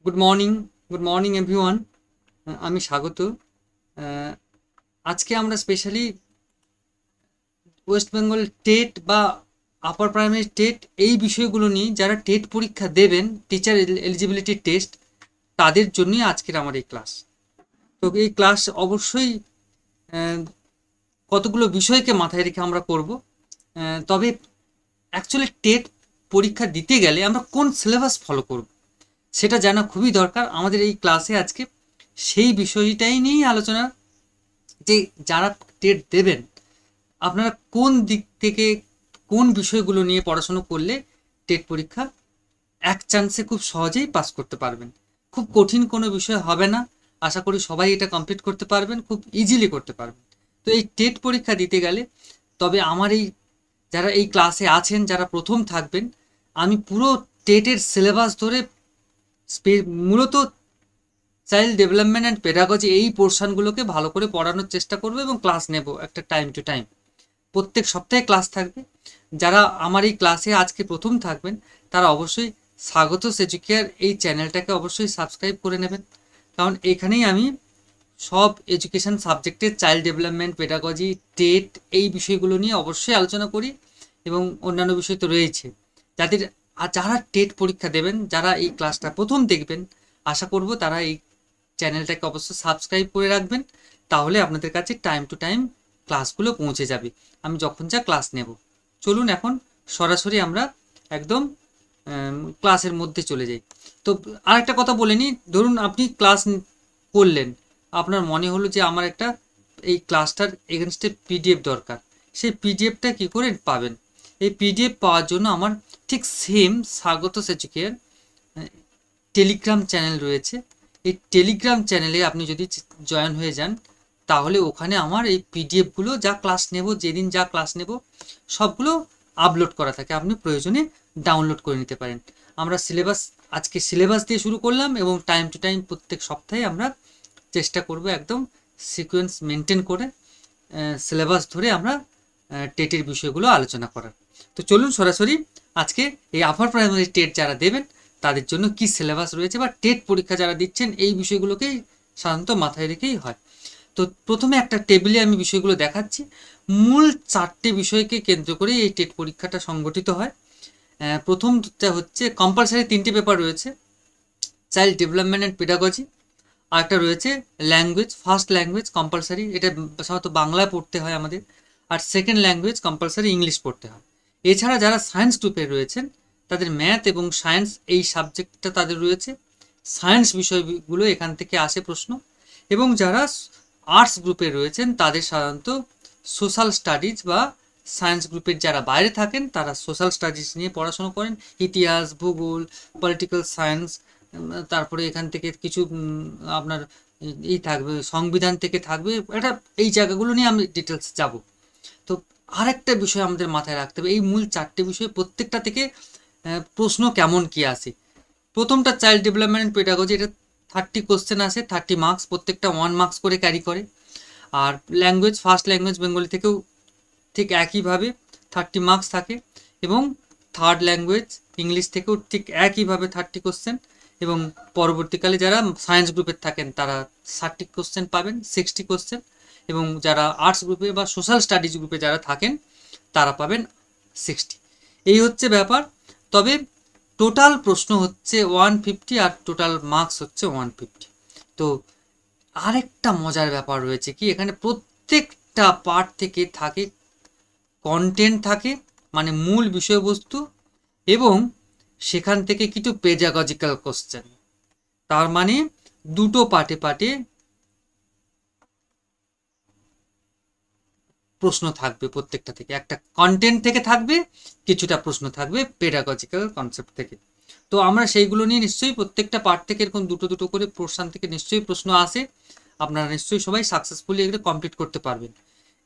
Good morning, good morning everyone. আমি স্বাগত। আহ, আজকে আমরা স্পেশালি ওয়েস্ট বেঙ্গল টেট বা আপার প্রাইমারি টেট এই বিষয়গুলো নিয়ে যারা টেট পরীক্ষা দেবেন, টিচার এলিজিবিলিটি টেস্ট, তাদের জন্যই আজকের আমার এই ক্লাস। তো এই ক্লাস অবশ্যই আহ, কতগুলো বিষয়কে মাথায় রেখে আমরা করব। তবে অ্যাকচুয়ালি টেট পরীক্ষা দিতে গেলে আমরা কোন সিলেবাস ফলো করব সেটা জানা খুবই দরকার। আমাদের এই ক্লাসে আজকে সেই বিষয়টাই নিয়েই আলোচনা, যে যারা টেট দেবেন আপনারা কোন দিক থেকে কোন বিষয়গুলো নিয়ে পড়াশুনো করলে টেট পরীক্ষা এক চান্সে খুব সহজেই পাস করতে পারবেন। খুব কঠিন কোনো বিষয় হবে না, আশা করি সবাই এটা কমপ্লিট করতে পারবেন, খুব ইজিলি করতে পারবেন। তো এই টেট পরীক্ষা দিতে গেলে, তবে আমার এই যারা এই ক্লাসে আছেন, যারা প্রথম থাকবেন, আমি পুরো টেটের সিলেবাস ধরে মূলত চাইল্ড ডেভেলপমেন্ট অ্যান্ড পেডাগজি এই পোর্শনগুলোকে ভালো করে পড়ানোর চেষ্টা করবো এবং ক্লাস নেব একটা টাইম টু টাইম। প্রত্যেক সপ্তাহে ক্লাস থাকবে। যারা আমার এই ক্লাসে আজকে প্রথম থাকবেন তারা অবশ্যই স্বাগত এডুকেয়ার এই চ্যানেলটাকে অবশ্যই সাবস্ক্রাইব করে নেবেন, কারণ এখানেই আমি সব এডুকেশন সাবজেক্টের চাইল্ড ডেভেলপমেন্ট, পেডাগজি, টেট এই বিষয়গুলো নিয়ে অবশ্যই আলোচনা করি এবং অন্যান্য বিষয় তো রয়েছে। যাদের যারা টেট পরীক্ষা দেবেন, যারা এই ক্লাসটা প্রথম দেখবেন, আশা করব তারা এই চ্যানেলটাকে অবশ্যই সাবস্ক্রাইব করে রাখবেন, তাহলে আপনাদের কাছে টাইম টু টাইম ক্লাসগুলো পৌঁছে যাবে আমি যখন যা ক্লাস নেব। চলুন এখন সরাসরি আমরা একদম ক্লাসের মধ্যে চলে যাই। তো আরেকটা কথা বলে নিই, ধরুন আপনি ক্লাস করলেন, আপনার মনে হলো যে আমার একটা এই ক্লাসটার এগেনস্টে পিডিএফ দরকার। সেই পিডিএফটা কী করে পাবেন? এই পিডিএফ পাওয়ার জন্য আমার ঠিক সেম স্বাগত সেচুকের টেলিগ্রাম চ্যানেল রয়েছে। এই টেলিগ্রাম চ্যানেলে আপনি যদি জয়েন হয়ে যান, তাহলে ওখানে আমার এই পিডিএফগুলো যা ক্লাস নেব, যেদিন যা ক্লাস নেব সবগুলো আপলোড করা থাকে, আপনি প্রয়োজনে ডাউনলোড করে নিতে পারেন। আমরা সিলেবাস আজকে সিলেবাস দিয়ে শুরু করলাম এবং টাইম টু টাইম প্রত্যেক সপ্তাহে আমরা চেষ্টা করব একদম সিকোয়েন্স মেনটেন করে সিলেবাস ধরে আমরা টেটের বিষয়গুলো আলোচনা করার। তো চলুন সরাসরি আজকে এই আপার প্রাইমারি টেট যারা দেবেন তাদের জন্য কি সিলেবাস রয়েছে, বা টেট পরীক্ষা যারা দিচ্ছেন এই বিষয়গুলোকেই সাধারণত মাথায় রেখেই হয়। তো প্রথমে একটা টেবিলে আমি বিষয়গুলো দেখাচ্ছি। মূল 4টে বিষয়কে কেন্দ্র করে এই টেট পরীক্ষাটা সংগঠিত হয়। প্রথমটা হচ্ছে কম্পালসারি 3টে পেপার রয়েছে, চাইল্ড ডেভেলপমেন্ট অ্যান্ড পেডাগজি। আর একটা রয়েছে ল্যাঙ্গুয়েজ, ফার্স্ট ল্যাঙ্গুয়েজ কম্পালসারি, এটা সাধারণত বাংলায় পড়তে হয় আমাদের। আর সেকেন্ড ল্যাঙ্গুয়েজ কম্পালসারি ইংলিশ পড়তে হয়। এছাড়া যারা সায়েন্স গ্রুপে রয়েছেন তাদের ম্যাথ এবং সায়েন্স এই সাবজেক্টটা তাদের রয়েছে, সায়েন্স বিষয়গুলো এখান থেকে আসে প্রশ্ন। এবং যারা আর্টস গ্রুপে রয়েছেন তাদের সাধারণত সোশ্যাল স্টাডিজ, বা সায়েন্স গ্রুপের যারা বাইরে থাকেন তারা সোশ্যাল স্টাডিজ নিয়ে পড়াশোনা করেন, ইতিহাস, ভূগোল, পলিটিক্যাল সায়েন্স। তারপরে এখান থেকে কিছু আপনার এই থাকবে, সংবিধান থেকে থাকবে, এটা এই জায়গাগুলো নিয়ে আমি ডিটেলস যাব। তো আরেকটা বিষয় আমাদের মাথায় রাখতে হবে, এই মূল 4টে বিষয় প্রত্যেকটা থেকে প্রশ্ন কেমন কি আসে। প্রথমটা চাইল্ড ডেভেলপমেন্ট পেডাগজি, এটা 30 কোশ্চেন আসে, 30 মার্কস, প্রত্যেকটা 1 মার্কস করে ক্যারি করে। আর ল্যাঙ্গুয়েজ, ফার্স্ট ল্যাঙ্গুয়েজ বেঙ্গলি থেকেও ঠিক একইভাবে 30 মার্কস থাকে, এবং থার্ড ল্যাঙ্গুয়েজ ইংলিশ থেকেও ঠিক একইভাবে 30 কোশ্চেন। এবং পরবর্তীকালে যারা সায়েন্স গ্রুপের থাকেন তারা 60 কোশ্চেন পাবেন, 60 কোশ্চেন। এবং যারা আর্টস গ্রুপে বা সোশ্যাল স্টাডিজ গ্রুপে যারা থাকেন তারা পাবেন 60। এই হচ্ছে ব্যাপার। তবে টোটাল প্রশ্ন হচ্ছে 150 আর টোটাল মার্কস হচ্ছে 150। তো আরেকটা মজার ব্যাপার রয়েছে কি, এখানে প্রত্যেকটা পার্ট থেকে থাকে কন্টেন্ট থাকে, মানে মূল বিষয়বস্তু, এবং সেখান থেকে কিছু পেডাগজিক্যাল কোশ্চেন। তার মানে দুটো পার্টে পার্টে প্রশ্ন থাকবে, প্রত্যেকটা থেকে একটা কন্টেন্ট থেকে থাকবে, কিছুটা প্রশ্ন থাকবে পেডাগজিক্যাল কনসেপ্ট থেকে। তো আমরা সেইগুলো নিয়ে নিশ্চয়ই প্রত্যেকটা পার্ট থেকে এরকম দুটো দুটো করে পোর্শন থেকে নিশ্চয়ই প্রশ্ন আসে, আপনারা নিশ্চয়ই সবাই সাকসেসফুলি এগুলো কমপ্লিট করতে পারবেন।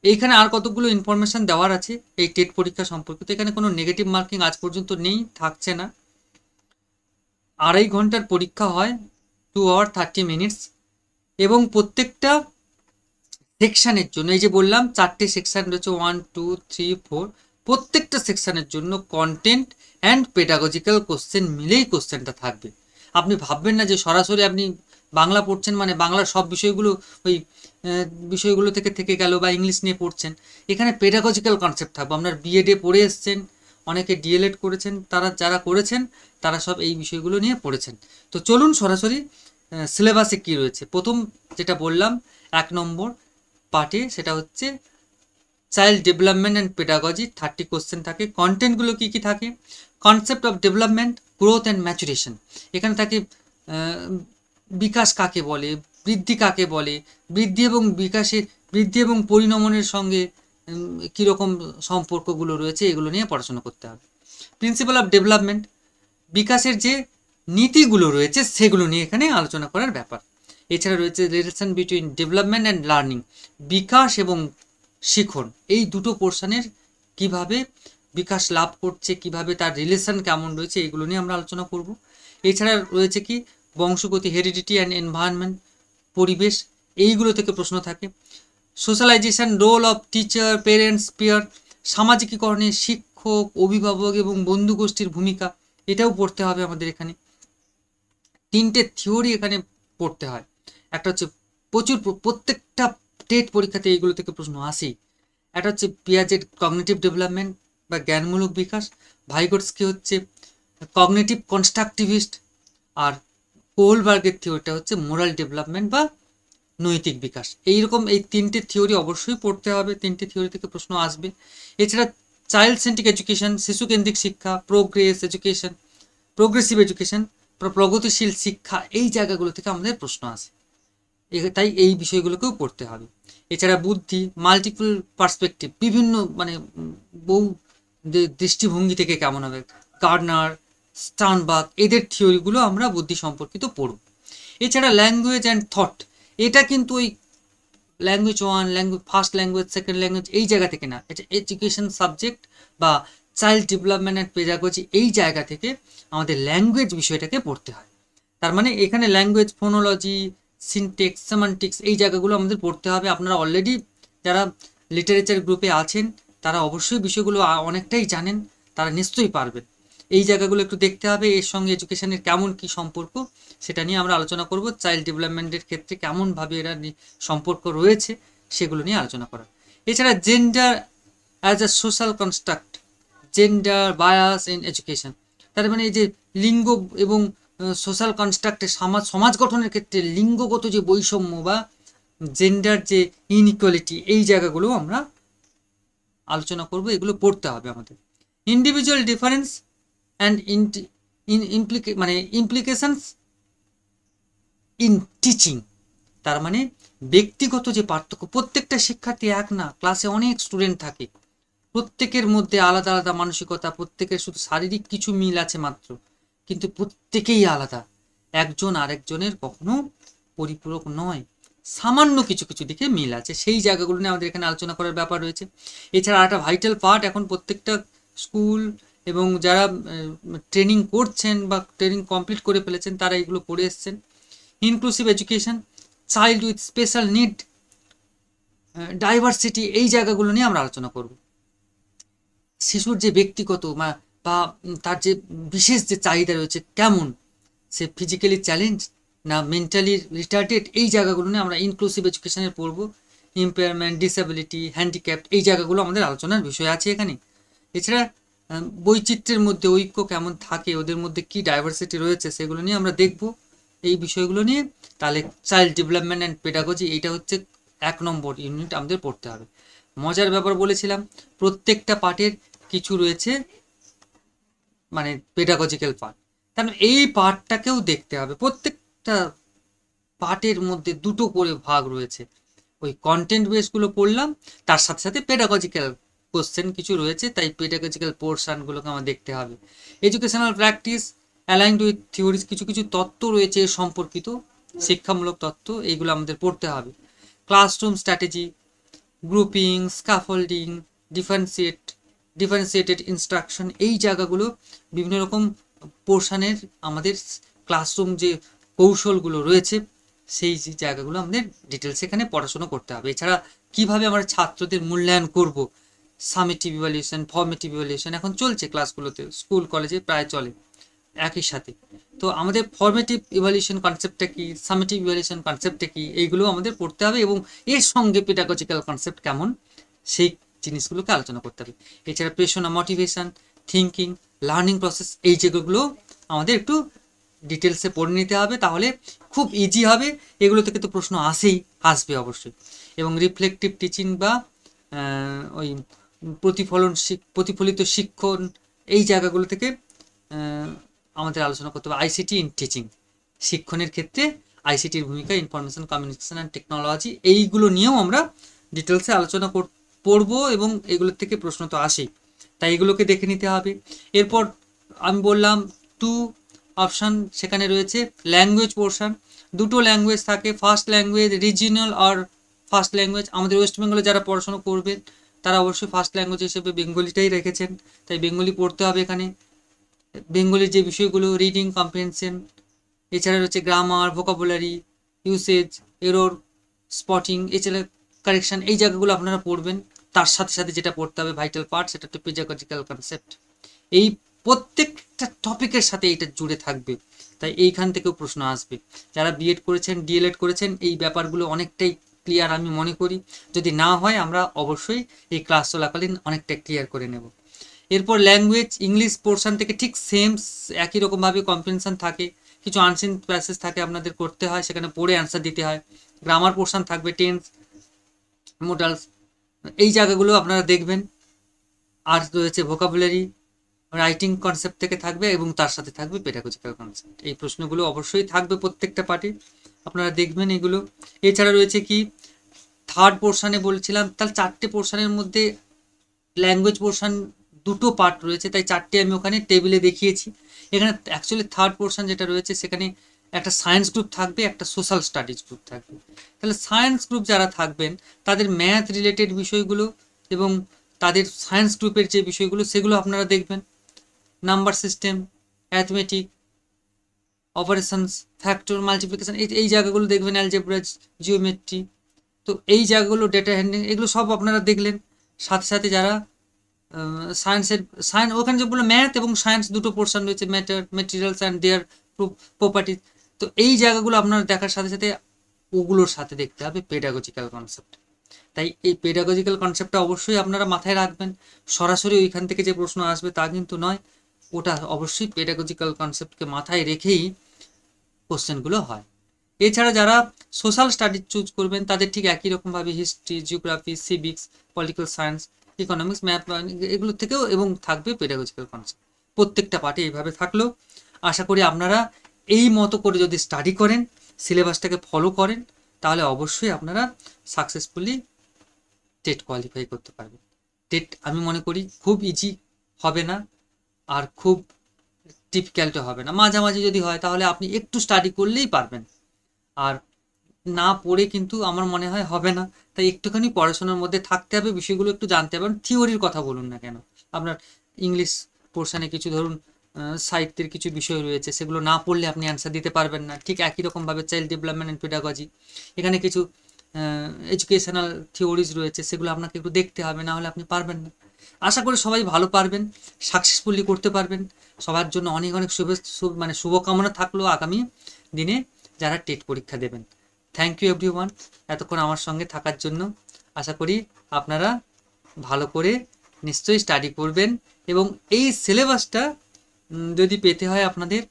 এইখানে আর কতগুলো ইনফরমেশন দেওয়ার আছে এই টেট পরীক্ষা সম্পর্কিত। এখানে কোনো নেগেটিভ মার্কিং আজ পর্যন্ত নেই, থাকছে না। 2.5 ঘন্টার পরীক্ষা হয়, 2 hour 30 minutes। এবং প্রত্যেকটা সেকশানের জন্য, এই যে বললাম 4টে সেকশান রয়েছে, 1 2 3 4, প্রত্যেকটা সেকশানের জন্য কন্টেন্ট অ্যান্ড পেডাগজিক্যাল কোশ্চেন মিলেই কোশ্চেনটা থাকবে। আপনি ভাববেন না যে সরাসরি আপনি বাংলা পড়ছেন মানে বাংলার সব বিষয়গুলো ওই বিষয়গুলো থেকে গেল বা ইংলিশ নিয়ে পড়ছেন। এখানে পেডাগজিক্যাল কনসেপ্ট থাকবে। আপনার বিএডে পড়ে এসছেন, অনেকে ডিএলএড করেছেন, তারা যারা করেছেন তারা সব এই বিষয়গুলো নিয়ে পড়েছেন। তো চলুন সরাসরি সিলেবাসে কী রয়েছে। প্রথম যেটা বললাম 1 নম্বর পার্টে, সেটা হচ্ছে child development and pedagogy. 30 question থাকে। কন্টেন্টগুলো কী কী থাকে? Concept of development, growth and maturation. এখানে থাকে বিকাশ কাকে বলে, বৃদ্ধি কাকে বলে, বৃদ্ধি এবং পরিণমনের সঙ্গে কীরকম সম্পর্কগুলো রয়েছে, এগুলো নিয়ে পড়াশোনা করতে হবে। প্রিন্সিপাল অফ ডেভেলপমেন্ট, বিকাশের যে নীতিগুলো রয়েছে সেগুলো নিয়ে এখানে আলোচনা করার ব্যাপার। এছাড়া রয়েছে relation between development and learning, বিকাশ এবং শিখন, এই দুটো পোর্শনের কিভাবে বিকাশ লাভ করছে, কিভাবে তার রিলেশন কেমন রয়েছে, এগুলো নিয়ে আমরা আলোচনা করব। এছাড়া রয়েছে কি বংশগতি, হেরিডিটি অ্যান্ড এনভায়রনমেন্ট, পরিবেশ, এইগুলো থেকে প্রশ্ন থাকে। Socialisation, role of teacher, parents, peer, সামাজিকীকরণে শিক্ষক, অভিভাবক এবং বন্ধু গোষ্ঠীর ভূমিকা, এটাও পড়তে হবে আমাদের এখানে। 3টে থিওরি এখানে পড়তে হয়। একটা হচ্ছে প্রত্যেকটা টেট পরীক্ষাতে এইগুলো থেকে প্রশ্ন আসেই। একটা হচ্ছে পিয়াজের কগনিটিভ ডেভেলপমেন্ট বা জ্ঞানমূলক বিকাশ, ভাইগোটস্কি হচ্ছে কগনিটিভ কনস্ট্রাকটিভিস্ট, আর কোহলবার্গের থিওরিটা হচ্ছে মোরাল ডেভেলপমেন্ট বা নৈতিক বিকাশ। এইরকম এই 3টে থিওরি অবশ্যই পড়তে হবে, 3টে থিওরি থেকে প্রশ্ন আসবে। এছাড়া চাইল্ড সেন্ট্রিক এডুকেশন, শিশুকেন্দ্রিক শিক্ষা, প্রোগ্রেসিভ এডুকেশন, প্রগতিশীল শিক্ষা, এই জায়গাগুলো থেকে আমাদের প্রশ্ন আসে। তাই এই বিষয়গুলোকেও পড়তে হবে। এছাড়া বুদ্ধি, মাল্টিপল পার্সপেক্টিভ, বিভিন্ন মানে বহু দৃষ্টিভঙ্গি থেকে কেমন হবে, গার্ডনার, স্টার্নবার্গ, এদের থিওরিগুলো আমরা বুদ্ধি সম্পর্কিত পড়ব। এছাড়া ল্যাঙ্গুয়েজ অ্যান্ড থট, এটা কিন্তু ওই language 1, first language, second language, এই জায়গা থেকে না, এটা এডুকেশন সাবজেক্ট বা চাইল্ড ডেভেলপমেন্ট অ্যান্ড পেডাগজি, এই জায়গা থেকে আমাদের ল্যাঙ্গুয়েজ বিষয়টাকে পড়তে হয়। তার মানে এখানে ল্যাঙ্গুয়েজ, ফোনোলজি, সিনটেক্স, সেমান্টিক্স, এই জায়গাগুলো আমাদের পড়তে হবে। আপনারা অলরেডি যারা লিটারেচার গ্রুপে আছেন তারা অবশ্যই বিষয়গুলো অনেকটাই জানেন, তারা নিশ্চয়ই পারবেন। এই জায়গাগুলো একটু দেখতে হবে। এর সঙ্গে এডুকেশনের কেমন কি সম্পর্ক, সেটা নিয়ে আমরা আলোচনা করব। চাইল্ড ডেভেলপমেন্টের ক্ষেত্রে কেমনভাবে এরা সম্পর্ক রয়েছে, সেগুলো নিয়ে আলোচনা করা। এছাড়া gender as a social construct, gender bias in education, তার মানে এই যে লিঙ্গ এবং সোশ্যাল কনস্ট্রাক্টে সমাজ গঠনের ক্ষেত্রে লিঙ্গগত যে বৈষম্য বা জেন্ডার যে ইনইকুয়ালিটি, এই জায়গাগুলো আমরা আলোচনা করব। এগুলো পড়তে হবে আমাদের। Individual difference and implications in teaching, তার মানে ব্যক্তিগত যে পার্থক্য, প্রত্যেকটা শিক্ষার্থী এক না, ক্লাসে অনেক স্টুডেন্ট থাকে, প্রত্যেকের মধ্যে আলাদা আলাদা মানসিকতা, প্রত্যেকের শুধু শারীরিক কিছু মিল আছে মাত্র, কিন্তু প্রত্যেকেই আলাদা, একজন আরেকজনের কখনো পরিপূরক নয়, সামান্য কিছু কিছু দিকে মিল আছে। সেই জায়গাগুলো নিয়ে আমাদের এখানে আলোচনা করার ব্যাপার রয়েছে। এছাড়া একটা ভাইটাল পার্ট, এখন প্রত্যেকটা স্কুল এবং যারা ট্রেনিং করছেন বা ট্রেনিং কমপ্লিট করে ফেলেছেন তারা এগুলো পড়ে এসছেন। Inclusive education, child with special need, diversity, এই জায়গাগুলো নিয়ে আমরা আলোচনা করব। শিশুর যে ব্যক্তিগত বা তার যে বিশেষ যে চাহিদা রয়েছে, কেমন সে ফিজিক্যালি চ্যালেঞ্জ না মেন্টালি রিটার্ডেড, এই জায়গাগুলো নিয়ে আমরা ইনক্লুসিভ এডুকেশনের পড়ব। ইম্পেয়ারমেন্ট, ডিসেবিলিটি, হ্যান্ডিক্যাপ্ট, এই জায়গাগুলো আমাদের আলোচনার বিষয় আছে এখানে। এছাড়া বৈচিত্র্যের মধ্যে ঐক্য কেমন থাকে, ওদের মধ্যে কি ডাইভার্সিটি রয়েছে, সেগুলো নিয়ে আমরা দেখব এই বিষয়গুলো নিয়ে। তাহলে চাইল্ড ডেভেলপমেন্ট অ্যান্ড পেডাগজি, এইটা হচ্ছে 1 নম্বর ইউনিট আমাদের পড়তে হবে। মজার ব্যাপার বলেছিলাম, প্রত্যেকটা পার্টের কিছু রয়েছে মানে পেডাগজিক্যাল পার্ট, তার এই পার্টটাকেও দেখতে হবে। প্রত্যেকটা পার্টের মধ্যে 2টো করে ভাগ রয়েছে। ওই কন্টেন্ট বেসগুলো পড়লাম, তার সাথে সাথে পেডাগজিক্যাল কোশ্চেন কিছু রয়েছে, তাই পেডাগজিক্যাল পোর্শনগুলোকে আমার দেখতে হবে। Educational practice aligned with theories, কিছু কিছু তত্ত্ব রয়েছে সম্পর্কিত, শিক্ষামূলক তত্ত্ব, এইগুলো আমাদের পড়তে হবে। Classroom strategy, grouping, scaffolding, differentiated instruction, এই জায়গাগুলো বিভিন্ন রকম পোর্শনের আমাদের ক্লাসরুম যে কৌশলগুলো রয়েছে, সেই জায়গাগুলো আমাদের ডিটেলস এখানে পড়াশোনা করতে হবে। এছাড়া কিভাবে আমরা ছাত্রদের মূল্যায়ন করব, সামেটিভ ইভ্যালুয়েশন, ফর্মেটিভ ইভ্যালুয়েশন এখন চলছে ক্লাসগুলোতে, স্কুল কলেজে প্রায় চলে। একই সাথে। তো আমাদের ফর্মেটিভ ইভ্যালুয়েশন কনসেপ্টটা কি, সামেটিভ ইভ্যালুয়েশন কনসেপ্টটা কি, এইগুলো আমাদের পড়তে হবে এবং এর সঙ্গে পেডাগজিক্যাল কনসেপ্ট কেমন সেই জিনিসগুলোকে আলোচনা করতে হবে। এছাড়া প্রেশনা, মোটিভেশন, থিঙ্কিং, লার্নিং প্রসেস, এই যেগুলো আমাদের একটু ডিটেলসে পড়ে নিতে হবে, তাহলে খুব ইজি হবে। এগুলো থেকে তো প্রশ্ন আসবে অবশ্যই। এবং রিফ্লেকটিভ টিচিং বা ওই প্রতিফলিত শিক্ষণ, এই জায়গাগুলো থেকে আমাদের আলোচনা করতে হবে। আইসিটি ইন টিচিং, শিক্ষণের ক্ষেত্রে আইসিটির ভূমিকা, ইনফরমেশন কমিউনিকেশন অ্যান্ড টেকনোলজি, এইগুলো নিয়েও আমরা ডিটেলসে আলোচনা পড়বো এবং এগুলোর থেকে প্রশ্ন তো আসেই, তাই এগুলোকে দেখে নিতে হবে। এরপর আমি বললাম 2 অপশান সেখানে রয়েছে। ল্যাঙ্গুয়েজ পোর্শন, দুটো ল্যাঙ্গুয়েজ থাকে, ফার্স্ট ল্যাঙ্গুয়েজ রিজিওনাল আর ফার্স্ট ল্যাঙ্গুয়েজ। আমাদের ওয়েস্ট বেঙ্গলে যারা পড়াশোনা করবেন তারা অবশ্যই ফার্স্ট ল্যাঙ্গুয়েজ হিসেবে বেঙ্গলিটাই রেখেছেন, তাই বেঙ্গলি পড়তে হবে এখানে। বেঙ্গলির যে বিষয়গুলো রিডিং কম্প্রিহেনশন, এছাড়া রয়েছে grammar, vocabulary, usage, error spotting, এছাড়া কারেকশন, এই জায়গাগুলো আপনারা পড়বেন। তার সাথে সাথে যেটা পড়তে হবে ভাইটাল পার্ট, সেটা হচ্ছে পেডাগজিক্যাল কনসেপ্ট। এই প্রত্যেকটা টপিকের সাথে এইটা জুড়ে থাকবে, তাই এইখান থেকেও প্রশ্ন আসবে। যারা বিএড করেছেন, ডিএলএড করেছেন, এই ব্যাপারগুলো অনেকটাই ক্লিয়ার আমি মনে করি। যদি না হয় আমরা অবশ্যই এই ক্লাস চলাকালীন অনেকটা ক্লিয়ার করে নেব। এরপর ল্যাঙ্গুয়েজ, ইংলিশ পোর্শন থেকে ঠিক সেম একই রকমভাবে কম্প্রিহেনশন থাকে, কিছু আনসিন প্যাসেজ থাকে আপনাদের করতে হয়, সেখানে পড়ে অ্যান্সার দিতে হয়। গ্রামার পোর্শন থাকবে, টেন্স, মোডালস, এই জায়গাগুলো আপনারা দেখবেন। আর রয়েছে ভোকাবুলারি, রাইটিং কনসেপ্ট থেকে থাকবে এবং তার সাথে থাকবে পেডাগজিক্যাল কনসেপ্ট। এই প্রশ্নগুলো অবশ্যই থাকবে প্রত্যেকটা পার্টে, আপনারা দেখবেন এগুলো। এছাড়া রয়েছে কি থার্ড পোর্শনে বলছিলাম, তাহলে 4টে পোর্শনের মধ্যে ল্যাঙ্গুয়েজ পোর্শন 2টো পার্ট রয়েছে, তাই 4টে আমি ওখানে টেবিলে দেখিয়েছি। এখানে অ্যাকচুয়ালি থার্ড পোর্শন যেটা রয়েছে সেখানে একটা সায়েন্স গ্রুপ থাকবে, একটা সোশ্যাল স্টাডিজ গ্রুপ থাকবে। তাহলে সায়েন্স গ্রুপ যারা থাকবেন তাদের ম্যাথ রিলেটেড বিষয়গুলো এবং তাদের সায়েন্স গ্রুপের যে বিষয়গুলো সেগুলো আপনারা দেখবেন। Number system, arithmetic, operations, factor, multiplication, এই জায়গাগুলো দেখবেন, অ্যালজেব্রা, জিওমেট্রি, তো এই জায়গাগুলো ডেটা হ্যান্ডলিং, এগুলো সব আপনারা দেখলেন। সাথে সাথে যারা সায়েন্স ওখানে যেগুলো ম্যাথ এবং সায়েন্স দুটো পোর্শন রয়েছে, matter, materials and their properties, তো এই জায়গাগুলো আপনারা দেখার সাথে সাথে ওগুলোর সাথে দেখতে হবে পেডাগজিক্যাল কনসেপ্ট। তাই এই পেডাগজিক্যাল কনসেপ্টটা অবশ্যই আপনারা মাথায় রাখবেন। সরাসরি ওইখান থেকে যে প্রশ্ন আসবে তা কিন্তু নয়, ওটা অবশ্যই পেডাগজিক্যাল কনসেপ্টকে মাথায় রেখেই কোশ্চেনগুলো হয়। এছাড়া যারা সোশ্যাল স্টাডিজ চুজ করবেন তাদের ঠিক একই রকমভাবে history, geography, civics, political science, economics, math, এগুলো থেকেও এবং থাকবে পেডাগজিক্যাল কনসেপ্ট। প্রত্যেকটা পার্টে এইভাবে থাকলো। আশা করি আপনারা এই মতো করে যদি স্টাডি করেন, সিলেবাসটাকে ফলো করেন, তাহলে অবশ্যই আপনারা সাকসেসফুলি টেট কোয়ালিফাই করতে পারবেন। টেট আমি মনে করি খুব ইজি হবে না আর খুব ডিফিকাল্টও হবে না, মাঝামাঝি যদি হয় তাহলে আপনি একটু স্টাডি করলেই পারবেন। আর না পড়ে কিন্তু আমার মনে হয় হবে না, তাই একটুখানি পড়াশোনার মধ্যে থাকতে হবে, বিষয়গুলো একটু জানতে হবে। থিওরির কথা বলুন না কেন, আপনার ইংলিশ পোর্শনে কিছু ধরুন সাহিত্যের কিছু বিষয় রয়েছে, সেগুলো না পড়লে আপনি অ্যান্সার দিতে পারবেন না। ঠিক একই রকমভাবে চাইল্ড ডেভেলপমেন্ট অ্যান্ড পেডাগজি, এখানে কিছু এডুকেশনাল থিওরিজ রয়েছে, সেগুলো আপনাকে একটু দেখতে হবে, না হলে আপনি পারবেন না। আশা করি সবাই ভালো পারবেন, সাকসেসফুলি করতে পারবেন। সবার জন্য অনেক অনেক শুভকামনা থাকলো আগামী দিনে যারা টেট পরীক্ষা দেবেন। থ্যাংক ইউ এভরিওয়ান এতক্ষণ আমার সঙ্গে থাকার জন্য। আশা করি আপনারা ভালো করে নিশ্চয়ই স্টাডি করবেন এবং এই সিলেবাসটা যদি পেতে হয় আপনাদের,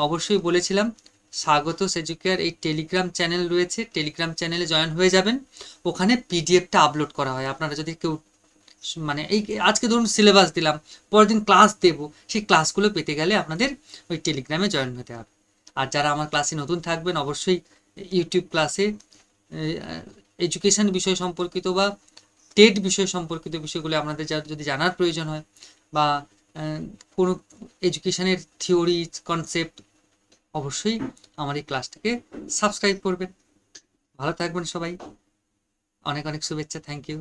অবশ্যই বলেছিলাম স্বাগত এডুকেয়ার এই টেলিগ্রাম চ্যানেল রয়েছে, টেলিগ্রাম চ্যানেলে জয়েন হয়ে যাবেন। ওখানে পিডিএফটা আপলোড করা হয়। আপনারা যদি কেউ মানে এই আজকে ধরুন সিলেবাস দিলাম, পরের দিন ক্লাস দেবো, সেই ক্লাসগুলো পেতে গেলে আপনাদের ওই টেলিগ্রামে জয়েন হতে হবে। আর যারা আমার ক্লাসে নতুন থাকবেন অবশ্যই ইউটিউব ক্লাসে এডুকেশন বিষয় সম্পর্কিত বা টেট বিষয় সম্পর্কিত বিষয়গুলো আপনাদের যদি জানার প্রয়োজন হয় বা কোনো এডুকেশনের থিওরি কনসেপ্ট, অবশ্যই আমার এই ক্লাসটাকে সাবস্ক্রাইব করবেন। ভালো থাকবেন সবাই, অনেক অনেক শুভেচ্ছা, থ্যাংক ইউ।